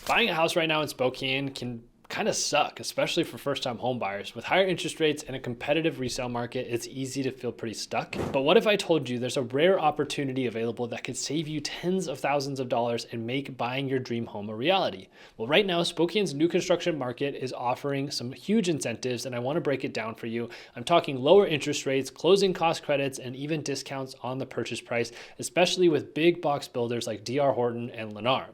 Buying a house right now in Spokane can kind of suck, especially for first-time home buyers. With higher interest rates and a competitive resale market, it's easy to feel pretty stuck. But what if I told you there's a rare opportunity available that could save you tens of thousands of dollars and make buying your dream home a reality? Well, right now, Spokane's new construction market is offering some huge incentives, and I want to break it down for you. I'm talking lower interest rates, closing cost credits, and even discounts on the purchase price, especially with big box builders like DR Horton and Lennar.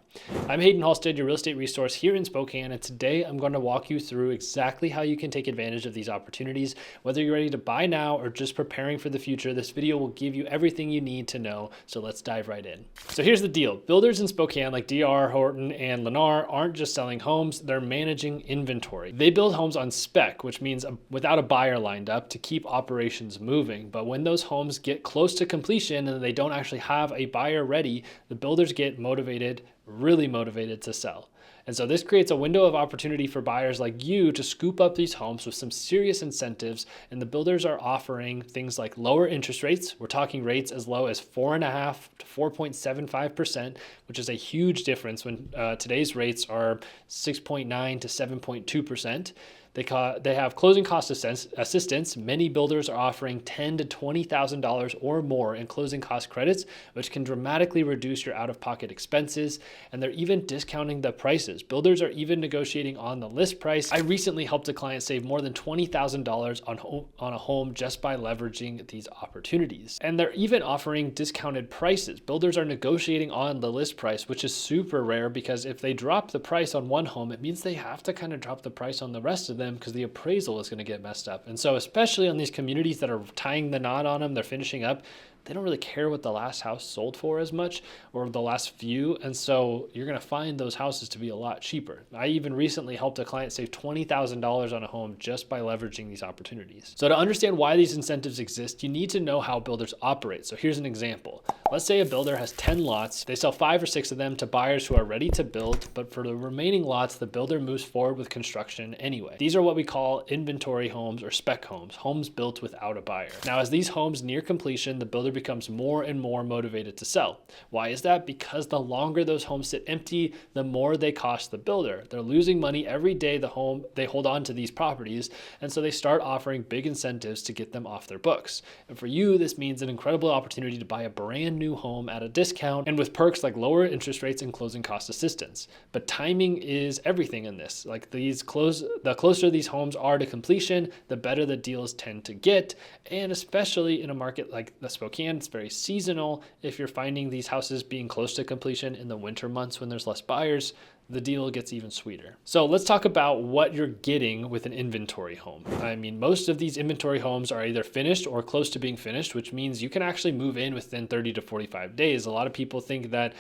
I'm Haydn, Halsted, your real estate resource here in Spokane, and today I'm going to walk you through exactly how you can take advantage of these opportunities. Whether you're ready to buy now or just preparing for the future, this video will give you everything you need to know, so let's dive right in. So here's the deal. Builders in Spokane like DR Horton and Lennar aren't just selling homes, they're managing inventory. They build homes on spec, which means without a buyer lined up to keep operations moving. But when those homes get close to completion and they don't actually have a buyer ready, the builders get motivated, really motivated to sell. And so this creates a window of opportunity for buyers like you to scoop up these homes with some serious incentives. And the builders are offering things like lower interest rates. We're talking rates as low as 4.5% to 4.75%, which is a huge difference when today's rates are 6.9 to 7.2%. They have closing cost assistance. Many builders are offering $10,000 to $20,000 or more in closing cost credits, which can dramatically reduce your out-of-pocket expenses. And they're even discounting the prices. Builders are even negotiating on the list price. I recently helped a client save more than $20,000 on a home just by leveraging these opportunities. And they're even offering discounted prices. Builders are negotiating on the list price, which is super rare because if they drop the price on one home, it means they have to kind of drop the price on the rest of them because the appraisal is going to get messed up. And so especially on these communities that are tying the knot on them, they're finishing up, they don't really care what the last house sold for as much or the last few. And so you're going to find those houses to be a lot cheaper. I even recently helped a client save $20,000 on a home just by leveraging these opportunities. So to understand why these incentives exist, you need to know how builders operate. So here's an example. Let's say a builder has 10 lots. They sell 5 or 6 of them to buyers who are ready to build, but for the remaining lots, the builder moves forward with construction anyway. These are what we call inventory homes or spec homes, homes built without a buyer. Now, as these homes near completion, the builder becomes more and more motivated to sell. Why is that? Because the longer those homes sit empty, the more they cost the builder. They're losing money every day they hold on to these properties, and so they start offering big incentives to get them off their books. And for you, this means an incredible opportunity to buy a brand new home at a discount and with perks like lower interest rates and closing cost assistance. But timing is everything in this. Like the closer these homes are to completion, the better the deals tend to get. And especially in a market like the Spokane, it's very seasonal. If you're finding these houses being close to completion in the winter months when there's less buyers, the deal gets even sweeter. So let's talk about what you're getting with an inventory home. I mean, most of these inventory homes are either finished or close to being finished, which means you can actually move in within 30 to 45 days. A lot of people think that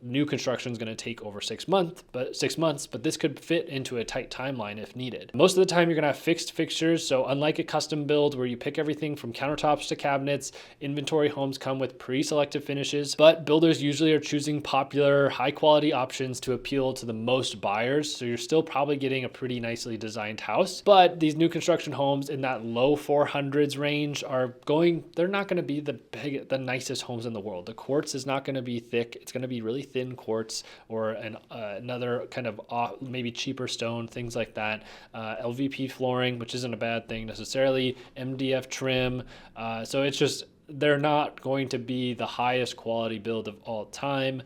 new construction is going to take over 6 months, but this could fit into a tight timeline if needed. Most of the time, you're going to have fixed fixtures. So unlike a custom build where you pick everything from countertops to cabinets, inventory homes come with pre-selected finishes, but builders usually are choosing popular, high-quality options to appeal to the most buyers. So you're still probably getting a pretty nicely designed house, but these new construction homes in that low 400s range they're not going to be the nicest homes in the world. The quartz is not going to be thick. It's going to be really thin quartz or another kind of maybe cheaper stone, things like that. LVP flooring, which isn't a bad thing necessarily, MDF trim. So it's just, they're not going to be the highest quality build of all time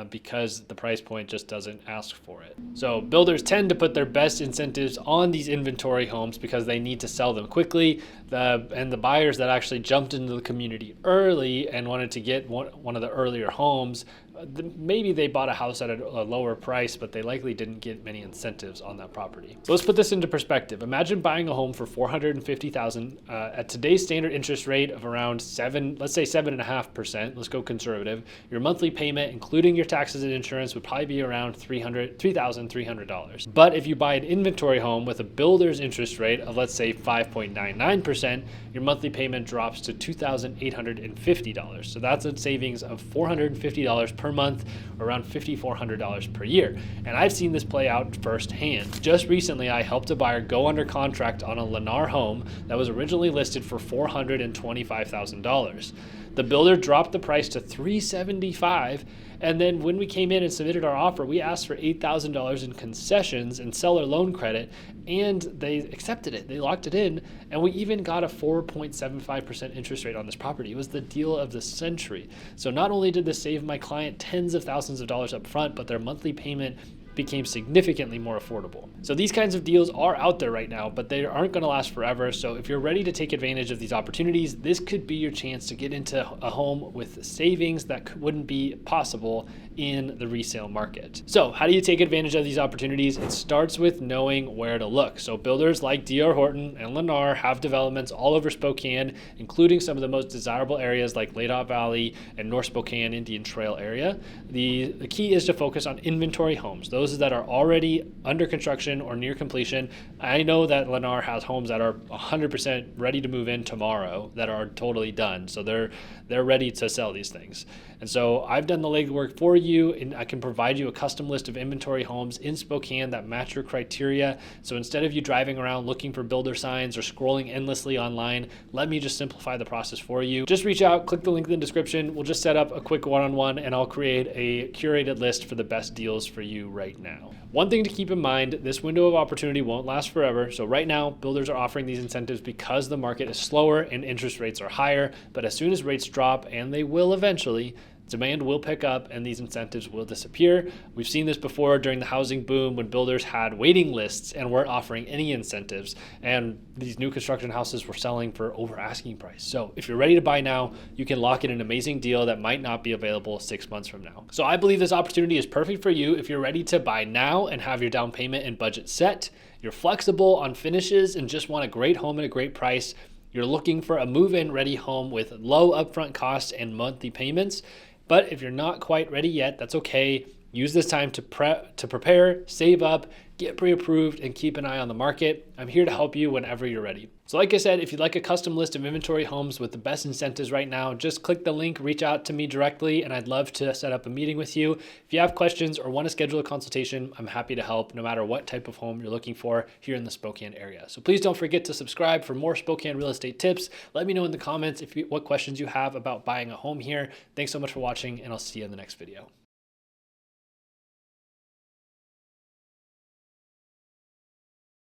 because the price point just doesn't ask for it. So builders tend to put their best incentives on these inventory homes because they need to sell them quickly. And the buyers that actually jumped into the community early and wanted to get one of the earlier homes, maybe they bought a house at a lower price, but they likely didn't get many incentives on that property. So let's put this into perspective. Imagine buying a home for $450,000 at today's standard interest rate of around let's say 7.5%. Let's go conservative. Your monthly payment, including your taxes and insurance, would probably be around $3,300. But if you buy an inventory home with a builder's interest rate of, let's say, 5.99%, your monthly payment drops to $2,850. So that's a savings of $450 per month, or around $5,400 per year. And I've seen this play out firsthand. Just recently, I helped a buyer go under contract on a Lennar home that was originally listed for $425,000. The builder dropped the price to $375,000, And then when we came in and submitted our offer, we asked for $8,000 in concessions and seller loan credit, and they accepted it. They locked it in, and we even got a 4.75% interest rate on this property. It was the deal of the century. So not only did this save my client tens of thousands of dollars up front, but their monthly payment became significantly more affordable. So these kinds of deals are out there right now, but they aren't going to last forever. So if you're ready to take advantage of these opportunities, this could be your chance to get into a home with savings that wouldn't be possible in the resale market. So how do you take advantage of these opportunities? It starts with knowing where to look. So builders like DR Horton and Lennar have developments all over Spokane, including some of the most desirable areas like Ladot Valley and North Spokane Indian Trail area. The key is to focus on inventory homes, those that are already under construction or near completion. I know that Lennar has homes that are 100% ready to move in tomorrow that are totally done. So they're ready to sell these things. And so I've done the legwork for you, and I can provide you a custom list of inventory homes in Spokane that match your criteria. So instead of you driving around looking for builder signs or scrolling endlessly online, let me just simplify the process for you. Just reach out, click the link in the description. We'll just set up a quick one-on-one, and I'll create a curated list for the best deals for you right now. One thing to keep in mind, this window of opportunity won't last forever. So right now, builders are offering these incentives because the market is slower and interest rates are higher. But as soon as rates drop, and they will eventually, demand will pick up and these incentives will disappear. We've seen this before during the housing boom when builders had waiting lists and weren't offering any incentives, and these new construction houses were selling for over asking price. So if you're ready to buy now, you can lock in an amazing deal that might not be available 6 months from now. So I believe this opportunity is perfect for you if you're ready to buy now and have your down payment and budget set. You're flexible on finishes and just want a great home at a great price. You're looking for a move-in ready home with low upfront costs and monthly payments. But if you're not quite ready yet, that's okay. Use this time to prepare, save up, get pre-approved, and keep an eye on the market. I'm here to help you whenever you're ready. So like I said, if you'd like a custom list of inventory homes with the best incentives right now, just click the link, reach out to me directly, and I'd love to set up a meeting with you. If you have questions or want to schedule a consultation, I'm happy to help no matter what type of home you're looking for here in the Spokane area. So please don't forget to subscribe for more Spokane real estate tips. Let me know in the comments what questions you have about buying a home here. Thanks so much for watching, and I'll see you in the next video.